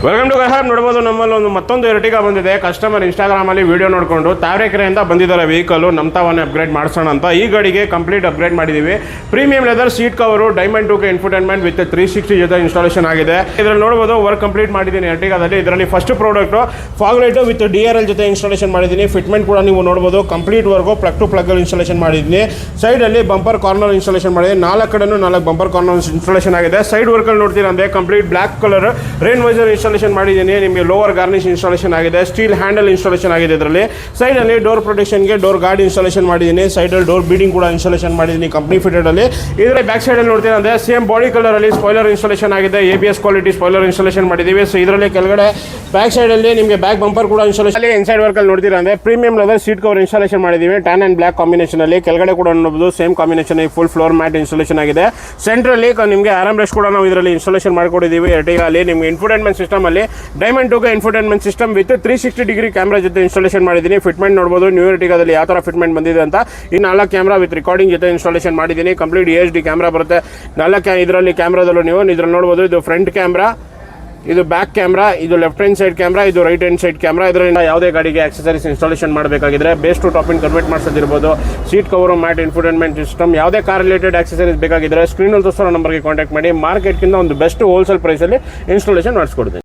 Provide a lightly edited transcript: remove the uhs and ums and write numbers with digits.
Welcome to Gahr. ನೋಡ್ಬೋದು ನಮ್ಮಲ್ಲಿ ಮತ್ತೊಂದು ಎರ್ಟಿಗಾ ಬಂದಿದೆ. ಕಸ್ಟಮರ್ ಇನ್ಸ್ಟಾಗ್ರಾಮಲ್ಲಿ ವೀಡಿಯೋ ನೋಡಿಕೊಂಡು ತಾವರೆಕೆರೆಯಿಂದ ಬಂದಿದ್ದಾರೆ ವೆಹಿಕಲ್ ನಮ್ಮ ತಾವನ್ನೇ ಅಪ್ಗ್ರೇಡ್ ಮಾಡಿಸೋಣ ಅಂತ. ಈ ಗಾಡಿಗೆ ಕಂಪ್ಲೀಟ್ ಅಪ್ಗ್ರೇಡ್ ಮಾಡಿದ್ದೀವಿ. Premium leather seat cover, diamond 2K infotainment with 360 ಜೊತೆ ಇನ್ಸ್ಟಾಲೇಷನ್ ಆಗಿದೆ. ಇದರಲ್ಲಿ ನೋಡ್ಬೋದು ವರ್ಕ್ ಕಂಪ್ಲೀಟ್ ಮಾಡಿದ್ದೀನಿ ಎರ್ಟಿಗಾದಲ್ಲಿ. ಇದರಲ್ಲಿ first product fog light with DRL ಜೊತೆ ಇನ್ಸ್ಟಾಲೇಷನ್ ಮಾಡಿದ್ದೀನಿ. ಫಿಟ್ಮೆಂಟ್ ಕೂಡ ನೀವು ನೋಡ್ಬೋದು ಕಂಪ್ಲೀಟ್ ವರ್ಗು ಪ್ಲಗ್ ಟು ಪ್ಲಗ್ ಇನ್ಸ್ಟಾಲೇಷನ್ ಮಾಡಿದ್ದೀನಿ. ಸೈಡಲ್ಲಿ ಬಂಪರ್ ಕಾರ್ನರ್ ಇನ್ಸ್ಟಾಲೇಷನ್ ಮಾಡಿದ್ದೀನಿ. 4 ಕಡೆನೂ 4 ಬಂಪರ್ ಕಾರ್ನರ್ ಇನ್ಸ್ಟಾಲೇಷನ್ ಆಗಿದೆ. ಸೈಡ್ ವರ್ಕಲ್ಲಿ ನೋಡ್ತೀರಾ ಅಂದರೆ complete black colour rain visor installation ಮಾಡಿದ್ದೀನಿ. ನಿಮಗೆ ಲೋವರ್ ಗಾರ್ನಿಶ್ ಇನ್ಸ್ಟಾಲೇಷನ್ ಆಗಿದೆ. ಸ್ಟೀಲ್ ಹ್ಯಾಂಡಲ್ ಇನ್ಸ್ಟಾಲೇಷನ್ ಆಗಿದೆ. ಇದರಲ್ಲಿ ಸೈಡಲ್ಲಿ ಡೋರ್ ಪ್ರೊಟೆಕ್ಷನ್ಗೆ ಡೋರ್ ಗಾರ್ಡ್ ಇನ್ಸ್ಟಾಲೇಷನ್ ಮಾಡಿದ್ದೀನಿ. ಸೈಡಲ್ಲಿ ಡೋರ್ ಬೀಡಿಂಗ್ ಕೂಡ ಇನ್ಸ್ಟಾಲೇಷನ್ ಮಾಡಿದ್ದೀನಿ ಕಂಪ್ನಿ ಫಿಟೆಡಲ್ಲಿ. ಇದರಲ್ಲಿ ಬ್ಯಾಕ್ ಸೈಡಲ್ಲಿ ನೋಡ್ತೀರಾ ಅಂದರೆ ಸೇಮ್ ಬಾಡಿ ಕಲರಲ್ಲಿ ಸ್ಪಾಯ್ಲರ್ ಇನ್ಸ್ಟಾಲೇಷನ್ ಆಗಿದೆ. ABS ಕ್ವಾಲಿಟಿ ಸ್ಪಾಯ್ಲರ್ ಇನ್ಸ್ಟಾಲೇಷನ್ ಮಾಡಿದ್ದೀವಿ. ಸೊ ಇದರಲ್ಲಿ ಕೆಳಗಡೆ ಬ್ಯಾಕ್ ಸೈಡಲ್ಲಿ ನಿಮಗೆ ಬ್ಯಾಕ್ ಬಂಪರ್ ಕೂಡ ಇನ್ಸ್ಟಾಲೇಷನ್. ಇನ್ಸೈಡ್ ವರ್ಕಲ್ಲಿ ನೋಡ್ತೀರಾ ಅಂದರೆ premium leather seat cover installation ಮಾಡಿದ್ದೀವಿ. ಟ್ಯಾನ್ ಆ್ಯಂಡ್ ಬ್ಲ್ಯಾಕ್ ಕಾಂಬಿನೇಷನಲ್ಲಿ. ಕೆಳಗಡೆ ಕೂಡ ನೋಡ್ಬೋದು same combination full floor mat installation ಆಗಿದೆ. ಸೆಂಟ್ರಲ್ಲಿ ನಿಮಗೆ ಆರಾಮ್ ರೆಸ್ಟ್ ಕೂಡ ನಾವು ಇದರಲ್ಲಿ ಇನ್ಸ್ಟಾಲೇಷನ್ ಮಾಡ್ಕೊಟ್ಟಿದ್ದೀವಿ. ಎರ್ಟಿಗಾಲಿ ನಿಮಗೆ ಇನ್ಫೋಟೈನ್ಮೆಂಟ್ ಸಿಸ್ಟಮಲ್ಲಿ diamond 2K infotainment system with 360 degree camera ಜೊತೆ ಇನ್ಸ್ಟಾಲೇಷನ್ ಮಾಡಿದ್ದೀನಿ. ಫಿಟ್ಮೆಂಟ್ ನೋಡ್ಬೋದು ನ್ಯೂ ಎರ್ಟಿಗಾದಲ್ಲಿ ಯಾವ ಥರ ಫಿಟ್ಮೆಂಟ್ ಬಂದಿದೆ ಅಂತ. ಈ 4 ಕ್ಯಾಮ್ರಾ ವಿತ್ ರೆಕಾರ್ಡಿಂಗ್ ಜೊತೆ ಇನ್ಸ್ಟಾಲೇಷನ್ ಮಾಡಿದ್ದೀನಿ. ಕಂಪ್ಲೀಟ್ HD ಕ್ಯಾಮ್ರಾ ಬರುತ್ತೆ. 4 ಇದರಲ್ಲಿ ಕ್ಯಾಮ್ರಾದಲ್ಲೂ ನೀವು ಇದರಲ್ಲಿ ನೋಡ್ಬೋದು. ಇದು ಫ್ರಂಟ್ ಕ್ಯಾಮ್ರಾ, ಇದು ಬ್ಯಾಕ್ ಕ್ಯಾಮ್ರಾ, ಇದು ಲೆಫ್ಟ್ ಹ್ಯಾಂಡ್ ಸೈಡ್ ಕ್ಯಾಮ್ರಾ, ಇದು ರೈಟ್ ಹ್ಯಾಂಡ್ ಸೈಡ್ ಕ್ಯಾಮ್ರಾ. ಇದರಿಂದ ಯಾವುದೇ ಗಾಡಿಗೆ ಆಕ್ಸೆಸರೀಸ್ ಇನ್ಸ್ಟಾಲೇಷನ್ ಮಾಡಬೇಕಾಗಿದ್ರೆ base to top in convert ಮಾಡಿಸೋದಿರ್ಬೋದು. Seat cover, mat, infotainment system, ಯಾವುದೇ ಕಾರ್ ರಿಲೇಟೆಡ್ ಆಕ್ಸೆಸರೀಸ್ ಬೇಕಾಗಿದ್ರೆ ಸ್ಕ್ರೀನಲ್ಲಿ ತೋರಿಸೋ ನಂಬರ್ಗೆ ಕಾಂಟ್ಯಾಕ್ಟ್ ಮಾಡಿ. ಮಾರ್ಕೆಟ್ಗಿಂತ ಒಂದು ಬೆಸ್ಟ್ ಹೋಲ್ಸೇಲ್ ಪ್ರೈಸಲ್ಲಿ ಇನ್ಸ್ಟಾಲೇಷನ್ ಮಾಡಿಸ್ಕೊಡ್ತೀನಿ.